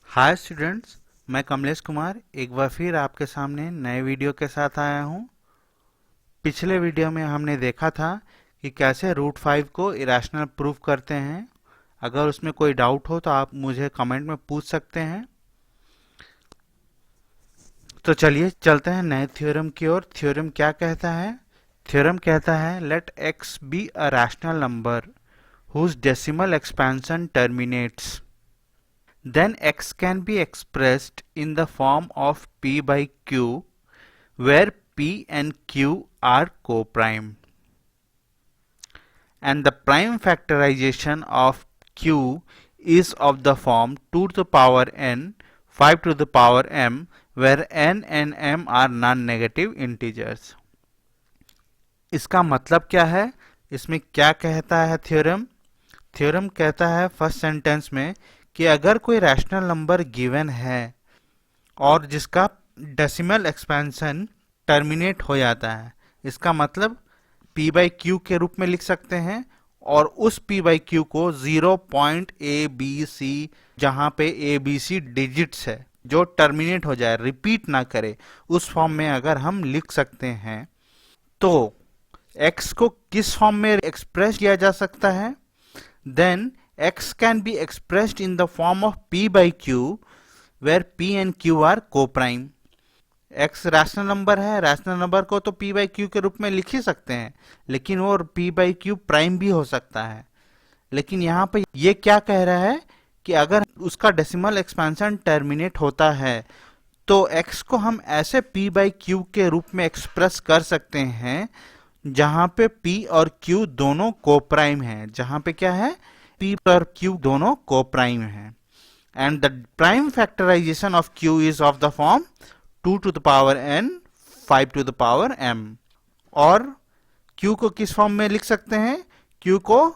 Hi students, मैं कमलेश कुमार एक बार फिर आपके सामने नए वीडियो के साथ आया हूं। पिछले वीडियो में हमने देखा था कि कैसे रूट 5 को इरेशनल प्रूफ करते हैं। अगर उसमें कोई डाउट हो तो आप मुझे कमेंट में पूछ सकते हैं। तो चलिए चलते हैं नए थ्योरम की ओर। थ्योरम क्या कहता है? थ्योरम कहता है let x be a rational number whose decimal expansion terminates. Then x can be expressed in the form of p by q, where p and q are coprime. And the prime factorization of q is of the form 2 to the power n, 5 to the power m, where n and m are non-negative integers. इसका मतलब क्या है? इसमें क्या कहता है theorem? Theorem कहता है फर्स्ट सेंटेंस में कि अगर कोई रैशनल नंबर गिवन है और जिसका डेसिमल एक्सपेंशन टर्मिनेट हो जाता है, इसका मतलब p बाई क्यू के रूप में लिख सकते हैं और उस p बाई क्यू को 0.abc, जहां पे abc डिजिट्स है, जो टर्मिनेट हो जाए, रिपीट ना करे, उस फॉर्म में अगर हम लिख सकते हैं तो x को किस फॉर्म में एक्सप्रेस किया जा सकता है? Then x can be expressed in the form of p by q, where p and q are coprime. x rational number है, रैशनल नंबर को तो p by q के रूप में लिख ही सकते हैं, लेकिन वो p by q प्राइम भी हो सकता है। लेकिन यहाँ पे ये क्या कह रहा है कि अगर उसका डेसिमल एक्सपेंशन टर्मिनेट होता है तो x को हम ऐसे p by q के रूप में एक्सप्रेस कर सकते हैं जहां पे p और q दोनों कोप्राइम हैं। जहां पे क्या है? p और q दोनों कोप्राइम हैं। And the prime factorization of q is of the form 2 to the power n, 5 to the power m। और q को किस फॉर्म में लिख सकते हैं? q को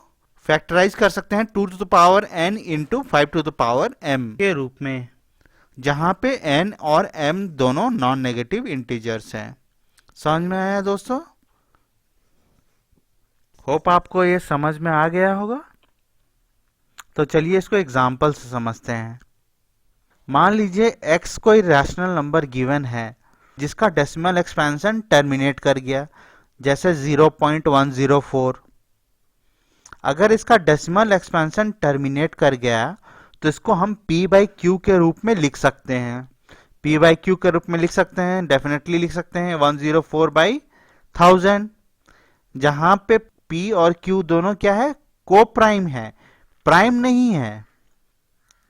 फैक्टराइज कर सकते हैं 2 to the power n into 5 to the power m के रूप में, जहां पे n और m दोनों नॉन नेगेटिव इंटीजर्स हैं। समझ में आया दोस्तों? होप आपको ये समझ में आ गया होगा। तो चलिए इसको एग्जाम्पल से समझते हैं। मान लीजिए x कोई रैशनल नंबर गिवन है जिसका डेसिमल एक्सपेंशन टर्मिनेट कर गया, जैसे 0.104। अगर इसका डेसिमल एक्सपेंशन टर्मिनेट कर गया तो इसको हम p बाई क्यू के रूप में लिख सकते हैं। p बाई क्यू के रूप में लिख सकते हैं, डेफिनेटली लिख सकते हैं 104 बाई 1000, जहां पे p और q दोनों क्या है? कोप्राइम है, प्राइम नहीं है।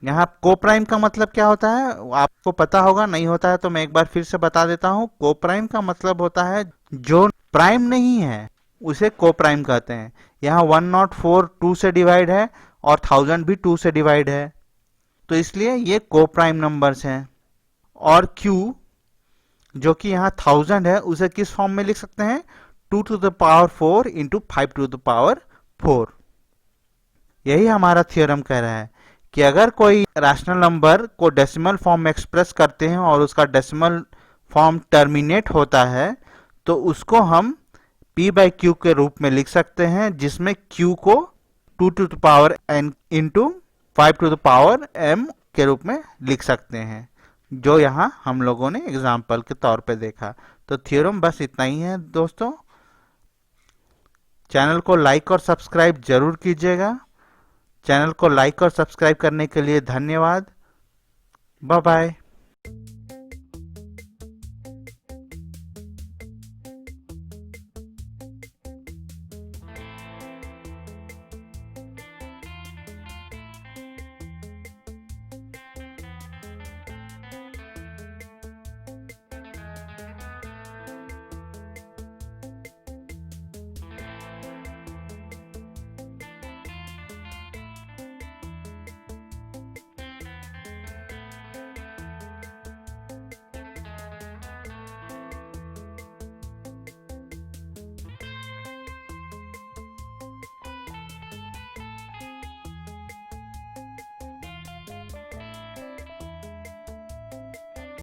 यहाँ कोप्राइम का मतलब क्या होता है आपको पता होगा, नहीं होता है तो मैं एक बार फिर से बता देता हूँ। कोप्राइम का मतलब होता है जो प्राइम नहीं है उसे कोप्राइम कहते हैं। यहाँ 104 2 से डिवाइड है और 1000 भी 2 से डिवाइड है, तो इसलिए ये कोप्राइम नंबर्स हैं। और q जो कि यहाँ 1000 है, उसे किस फॉर्म में लिख सकते हैं? 2 to the power 4 into 5 to the power 4। यही हमारा थ्योरम कह रहा है कि अगर कोई रैशनल नंबर को डेसिमल फॉर्म में एक्सप्रेस करते हैं और उसका डेसिमल फॉर्म टर्मिनेट होता है तो उसको हम p बाई क्यू के रूप में लिख सकते हैं, जिसमें q को 2 to the power n into 5 to the power m के रूप में लिख सकते हैं, जो यहाँ हम लोगों ने एग्जाम्पल के तौर पे देखा। तो थ्योरम बस इतना ही है दोस्तों। चैनल को लाइक और सब्सक्राइब जरूर कीजिएगा। चैनल को लाइक और सब्सक्राइब करने के लिए धन्यवाद। Bye bye.